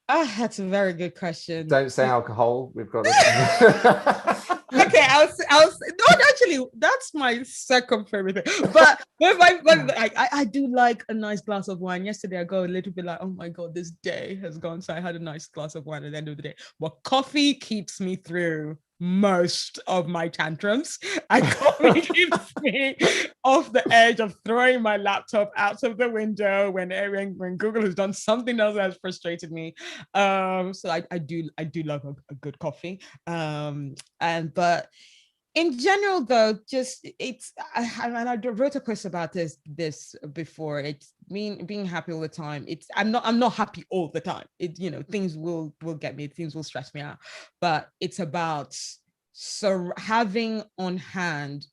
Speaker 1: That's a very good question.
Speaker 2: Don't say alcohol. We've got
Speaker 1: Okay, I'll not actually. That's my second favorite thing. But I do like a nice glass of wine. Yesterday I got a little bit like, oh my god, this day has gone. So I had a nice glass of wine at the end of the day. But coffee keeps me through most of my tantrums. Coffee keeps me off the edge of throwing my laptop out of the window when Google has done something else that has frustrated me. So I do love a good coffee. But in general, though, I wrote a post about this before. It's being happy all the time. I'm not happy all the time. Things will get me, things will stress me out. But it's about having on hand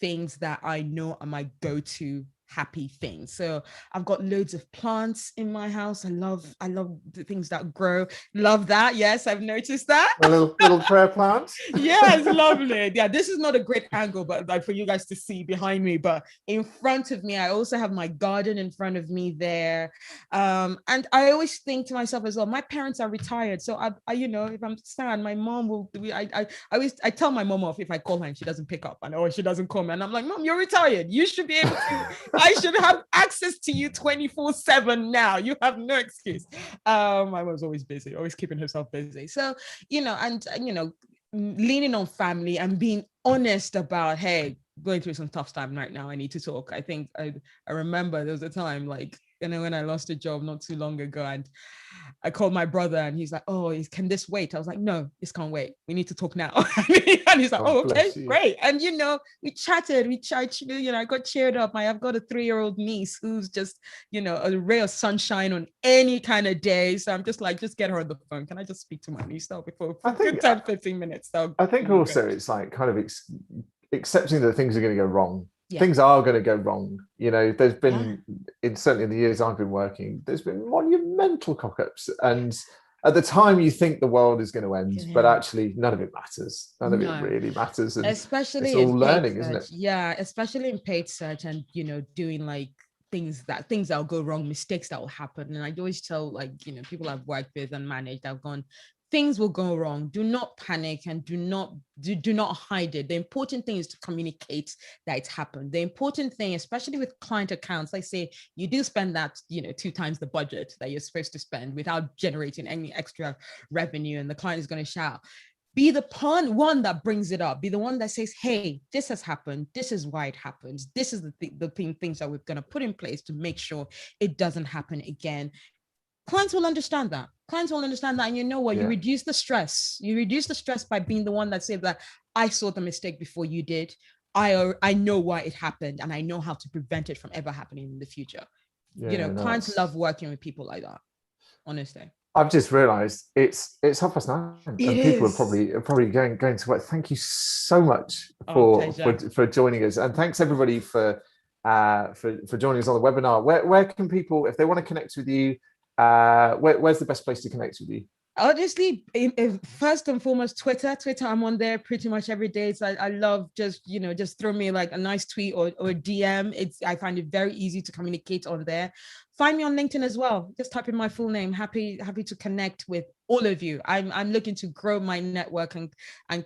Speaker 1: things that I know are my go-to happy things. So I've got loads of plants in my house. I love the things that grow. Love that. Yes, I've noticed that.
Speaker 2: A little prayer plant.
Speaker 1: Yes, lovely. Yeah, this is not a great angle, but like for you guys to see behind me. But in front of me, I also have my garden in front of me there. And I always think to myself as well, my parents are retired. So I if I'm sad, my mom will I tell my mom off if I call her and she doesn't pick up or she doesn't call me. And I'm like, Mom, you're retired. You should be able to I should have access to you 24/7 now. You have no excuse. I was always busy, always keeping herself busy. So, leaning on family and being honest about, hey, going through some tough time right now, I need to talk. I think I remember there was a time, like, when I lost a job not too long ago, and I called my brother and he's like, oh, can this wait? I was like, no, this can't wait. We need to talk now. And he's like, oh, okay, great. And, we chatted, I got cheered up. I've got a 3-year-old niece who's just, a ray of sunshine on any kind of day. So I'm just like, just get her on the phone. Can I just speak to my niece now for 10, 15 minutes?
Speaker 2: I think also it's like kind of accepting that things are going to go wrong.
Speaker 1: Yeah.
Speaker 2: Things are going to go wrong. There's been, certainly in the years I've been working, there's been monumental cock-ups. And at the time you think the world is going to end, but actually none of it matters. None of it really matters. And
Speaker 1: especially
Speaker 2: it's all
Speaker 1: in
Speaker 2: learning,
Speaker 1: paid
Speaker 2: isn't
Speaker 1: search.
Speaker 2: it?
Speaker 1: Yeah, especially in paid search and, doing like things that'll go wrong, mistakes that will happen. And I always tell, like, people I've worked with and managed, I've gone, things will go wrong. Do not panic and do not hide it. The important thing is to communicate that it's happened. The important thing, especially with client accounts, I say you do spend that, 2 times the budget that you're supposed to spend without generating any extra revenue, and the client is going to shout. Be the one that brings it up. Be the one that says, hey, this has happened. This is why it happens. This is the things that we're going to put in place to make sure it doesn't happen again. Clients will understand that. And you know what? You reduce the stress. You reduce the stress by being the one that says that I saw the mistake before you did. I know why it happened, and I know how to prevent it from ever happening in the future. Clients love working with people like that. Honestly.
Speaker 2: I've just realised it's 9:30, and people are probably going to work. Thank you so much for joining us, and thanks everybody for joining us on the webinar. Where can people, if they want to connect with you, where's the best place to connect with you?
Speaker 1: Honestly, first and foremost, Twitter. I'm on there pretty much every day. So I love just throw me like a nice tweet or a DM. I find it very easy to communicate on there. Find me on LinkedIn as well. Just type in my full name. Happy to connect with all of you. I'm looking to grow my network and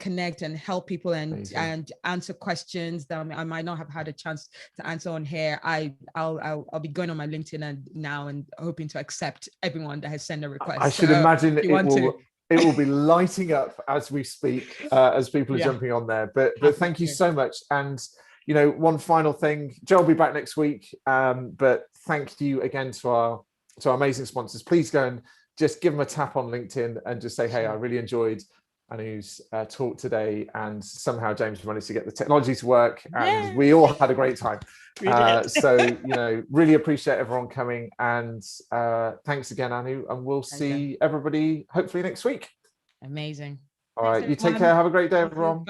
Speaker 1: connect and help people and answer questions that I might not have had a chance to answer on here. I'll be going on my LinkedIn and hoping to accept everyone that has sent a request.
Speaker 2: I should imagine it will be lighting up as we speak, as people are jumping on there. But thank you so much. And one final thing, Joe will be back next week. But thank you again to our amazing sponsors. Please go and just give them a tap on LinkedIn and just say, hey, I really enjoyed Anu's talk today, and somehow James managed to get the technology to work, and we all had a great time. So really appreciate everyone coming, and thanks again, Anu, and we'll see everybody hopefully next week.
Speaker 1: Amazing.
Speaker 2: All right, you take care. Have a great day, everyone.